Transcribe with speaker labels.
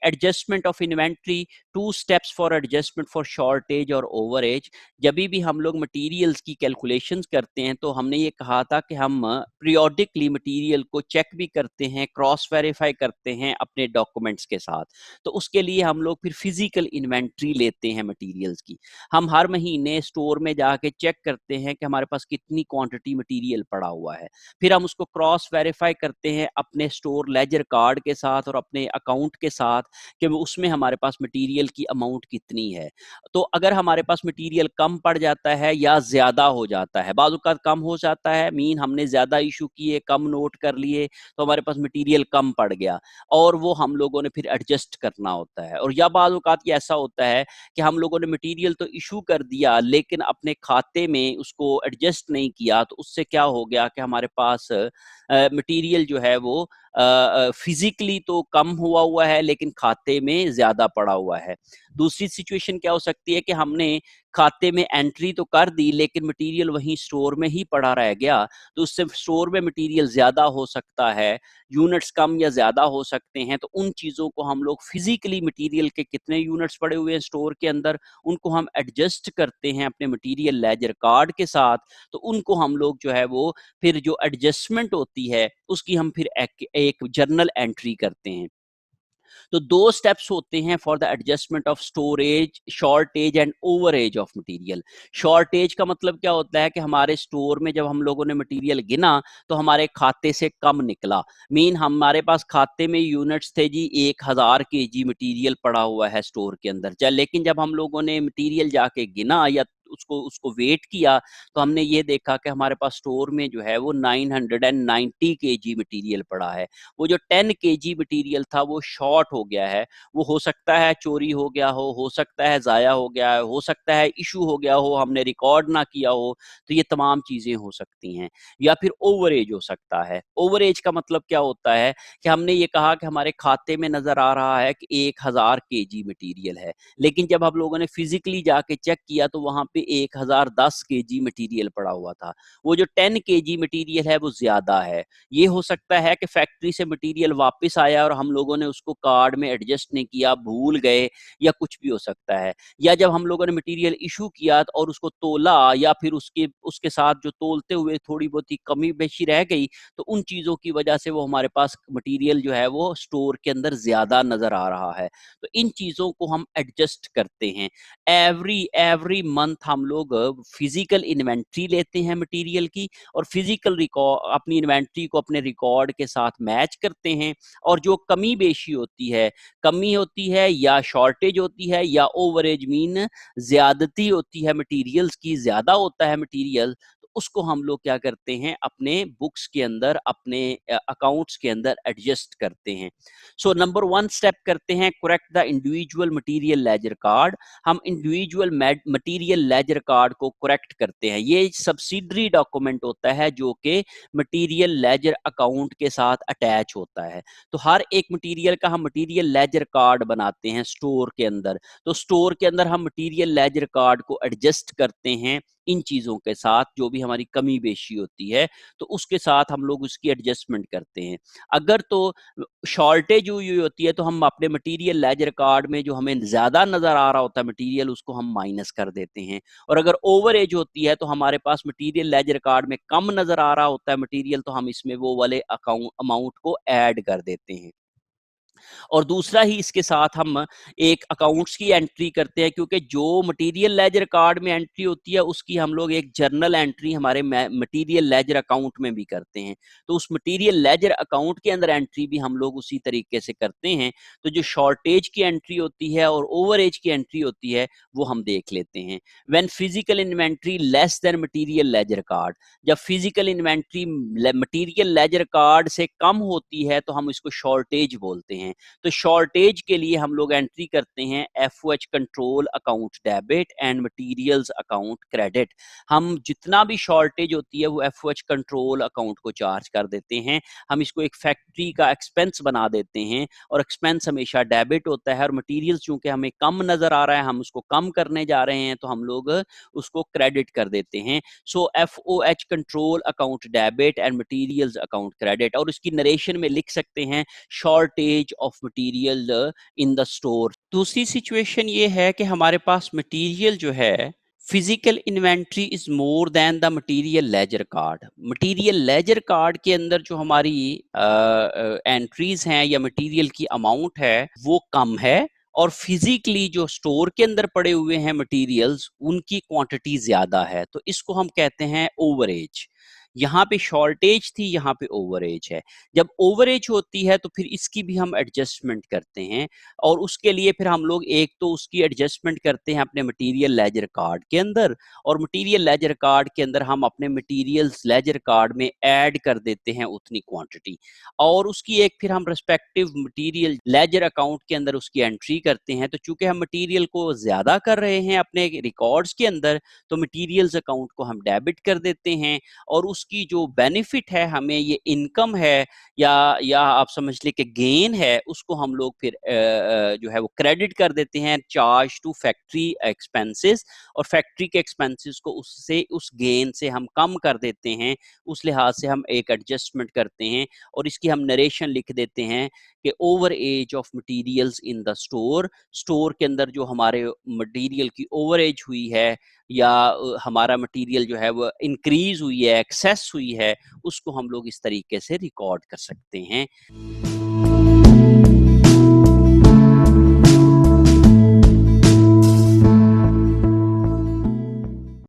Speaker 1: Adjustment of inventory, 2 steps for adjustment for shortage और ओवरेज। जब भी हम लोग मटेरियल्स की कैलकुलेशंस करते हैं तो हमने ये कहा था कि हम पीरियोडिकली मटेरियल को चेक भी करते हैं, क्रॉस वेरीफाई करते हैं अपने डॉक्यूमेंट्स के साथ। तो उसके लिए हम लोग फिर फिजिकल इन्वेंट्री लेते हैं मटेरियल्स की। हम हर महीने स्टोर में जाके चेक करते हैं कि हमारे पास कितनी क्वांटिटी मटेरियल पड़ा हुआ है। फिर हम उसको क्रॉस वेरीफाई करते हैं अपने स्टोर लेजर कार्ड के साथ और अपने अकाउंट के साथ कि उसमें हमारे पास मटेरियल की अमाउंट कितनी है। तो अगर हमारे पास मटेरियल कम पड़ जाता है या ज़्यादा हो जाता है, बाज़ औक़ात कम हो जाता है, मीन हमने ज़्यादा इशू किए, कम नोट कर लिए, तो हमारे पास मटेरियल कम पड़ गया और वो हम लोगों ने फिर एडजस्ट करना होता है। और या बाज़ औक़ात ये ऐसा होता है कि हम लोगों ने मटेरियल तो इशू कर दिया लेकिन अपने खाते में उसको एडजस्ट नहीं किया, तो उससे क्या हो गया कि हमारे पास मटेरियल जो है वो फिजिकली तो कम हुआ है लेकिन खाते में ज्यादा पड़ा हुआ है। दूसरी सिचुएशन क्या हो सकती है कि हमने खाते में एंट्री तो कर दी लेकिन मटेरियल वहीं स्टोर में ही पड़ा रह गया, तो उससे स्टोर में मटेरियल ज्यादा हो सकता है, यूनिट्स कम या ज्यादा हो सकते हैं। तो उन चीजों को हम लोग फिजिकली मटेरियल के कितने यूनिट्स पड़े हुए हैं स्टोर के अंदर, उनको हम एडजस्ट करते हैं अपने मटेरियल लेजर कार्ड के साथ। तो उनको हम लोग जो है वो फिर जो एडजस्टमेंट होती है उसकी हम फिर एक जर्नल एंट्री करते हैं। तो 2 स्टेप्स होते हैं for the adjustment of storage, shortage and ओवरेज of material. Shortage का मतलब क्या होता है कि हमारे स्टोर में जब हम लोगों ने मटेरियल गिना तो हमारे खाते से कम निकला। मीन हमारे पास खाते में यूनिट्स थे जी 1000 केजी मटेरियल पड़ा हुआ है स्टोर के अंदर, लेकिन जब हम लोगों ने मटेरियल जाके गिना या उसको उसको वेट किया तो हमने ये देखा कि हमारे पास स्टोर में जो है वो 990 केजी मटेरियल पड़ा है। वो जो 10 केजी मटेरियल था वो शॉर्ट हो गया है। वो हो सकता है चोरी हो गया हो सकता है ज़ाया हो गया है, हो सकता है इशू हो गया हो, हमने रिकॉर्ड ना किया हो, तो ये तमाम चीज़ें हो सकती हैं। या फिर ओवरेज हो सकता है। ओवरेज का मतलब क्या होता है कि हमने ये कहा कि हमारे खाते में नज़र आ रहा है कि 1000 केजी मटेरियल है, लेकिन जब हम लोगों ने फिजिकली जाके चेक किया तो वहाँ पे 1010 केजी मटेरियल पड़ा हुआ था। वो जो 10 केजी मटेरियल है वो ज़्यादा है। ये हो सकता है कि फैक्ट्री से मटेरियल वापस आया और हम लोगों ने उसको कार्ड में एडजस्ट नहीं किया, भूल गए, या कुछ भी हो सकता है। या जब हम लोगों ने मटेरियल इशू किया और उसको तोला या फिर उसके उसके साथ जो तोलते हुए थोड़ी बहुत ही कमी बेशी रह गई, तो उन चीज़ों की वजह से वो हमारे पास मटेरियल जो है वो स्टोर के अंदर ज़्यादा नज़र आ रहा है। तो इन चीज़ों को हम एडजस्ट करते हैं। एवरी एवरी मंथ हम लोग फिजिकल इन्वेंट्री लेते हैं मटेरियल की और फिजिकल रिकॉर्ड अपनी इन्वेंट्री को अपने रिकॉर्ड के साथ मैच करते हैं। और जो कमी बेशी होती है, कमी होती है या शॉर्टेज होती है या ओवरेज मीन ज्यादती होती है मटेरियल्स की, ज्यादा होता है मटेरियल, तो उसको हम लोग क्या करते हैं अपने बुक्स के अंदर, अपने अकाउंट्स के अंदर एडजस्ट करते हैं। सो नंबर 1 स्टेप करते हैं correct the individual material ledger card. हम इंडिविजुअल मटेरियल लेजर कार्ड को करेक्ट करते हैं। ये सब्सिडरी डॉक्यूमेंट होता है जो कि मटेरियल लेजर अकाउंट के साथ अटैच होता है। तो हर एक मटेरियल का हम मटेरियल लेजर कार्ड बनाते हैं स्टोर के अंदर। तो स्टोर के अंदर हम मटेरियल लेजर कार्ड को एडजस्ट करते हैं इन चीज़ों के साथ, जो भी हमारी कमी बेशी होती है तो उसके साथ हम लोग उसकी एडजस्टमेंट करते हैं। अगर तो शॉर्टेज हुई होती है तो हम अपने मटेरियल लेजर कार्ड में जो हमें ज़्यादा नज़र आ रहा होता है मटेरियल, उसको हम माइनस कर देते हैं। और अगर ओवरेज होती है तो हमारे पास मटेरियल लेजर कार्ड में कम नज़र आ रहा होता है मटेरियल, तो हम इसमें वो वाले अकाउंट अमाउंट को ऐड कर देते हैं। और दूसरा ही इसके साथ हम एक अकाउंट्स की एंट्री करते हैं, क्योंकि जो मटेरियल लेजर कार्ड में एंट्री होती है उसकी हम लोग एक जर्नल एंट्री हमारे मटेरियल लेजर अकाउंट में भी करते हैं। तो उस मटेरियल लेजर अकाउंट के अंदर एंट्री भी हम लोग उसी तरीके से करते हैं। तो जो शॉर्टेज की एंट्री होती है और ओवरेज की एंट्री होती है वो हम देख लेते हैं। When physical inventory less than material ledger card, जब physical inventory material ledger card से कम होती है तो हम इसको शॉर्टेज बोलते हैं। तो शॉर्टेज के लिए हम लोग एंट्री करते हैं FOH control account debit and materials account credit. हम जितना भी शॉर्टेज होती है वो एफओएच कंट्रोल अकाउंट को चार्ज कर देते हैं। हम इसको एक फैक्ट्री का एक्सपेंस बना देते हैं और एक्सपेंस हमेशा डेबिट होता है, और मटेरियल चूंकि हमें कम नजर आ रहा है, हम उसको कम करने जा रहे हैं, तो हम लोग उसको क्रेडिट कर देते हैं। So FOH control account debit and materials account credit, और उसकी नरेशन में लिख सकते हैं shortage of material in the store. दूसरी सिचुएशन ये है कि हमारे पास मटेरियल जो है, physical inventory is more than the material ledger card. Material ledger card के अंदर जो हमारी एंट्रीज हैं या मटेरियल की अमाउंट है वो कम है, और फिजिकली जो स्टोर के अंदर पड़े हुए हैं मटेरियल्स उनकी क्वांटिटी ज्यादा है, तो इसको हम कहते हैं ओवरेज। यहाँ पे शॉर्टेज थी, यहाँ पे ओवरेज है। जब ओवरेज होती है तो फिर इसकी भी हम एडजस्टमेंट करते हैं, और उसके लिए फिर हम लोग एक तो उसकी एडजस्टमेंट करते हैं अपने मटेरियल लेजर कार्ड के अंदर, और मटेरियल लेजर कार्ड के अंदर हम अपने मटेरियल्स लेजर कार्ड में ऐड कर देते हैं उतनी क्वांटिटी, और उसकी एक फिर हम रिस्पेक्टिव मटेरियल लेजर अकाउंट के अंदर उसकी एंट्री करते हैं। तो चूंकि हम मटेरियल को ज्यादा कर रहे हैं अपने रिकॉर्ड्स के अंदर, तो मटेरियल्स अकाउंट को हम डेबिट कर देते हैं, और उसकी जो बेनिफिट है, हमें ये इनकम है या आप समझ ले कि गेन है, उसको हम लोग फिर जो है वो क्रेडिट कर देते हैं चार्ज टू फैक्ट्री एक्सपेंसेस, और फैक्ट्री के एक्सपेंसेस को उससे उस गेन से हम कम कर देते हैं। उस लिहाज से हम एक एडजस्टमेंट करते हैं, और इसकी हम नरेशन लिख देते हैं कि overage of materials in the store. Store के अंदर जो हमारे मटीरियल की ओवर एज हुई है, या हमारा मटेरियल जो है वो इंक्रीज हुई है, एक्सेस हुई है, उसको हम लोग इस तरीके से रिकॉर्ड कर सकते हैं।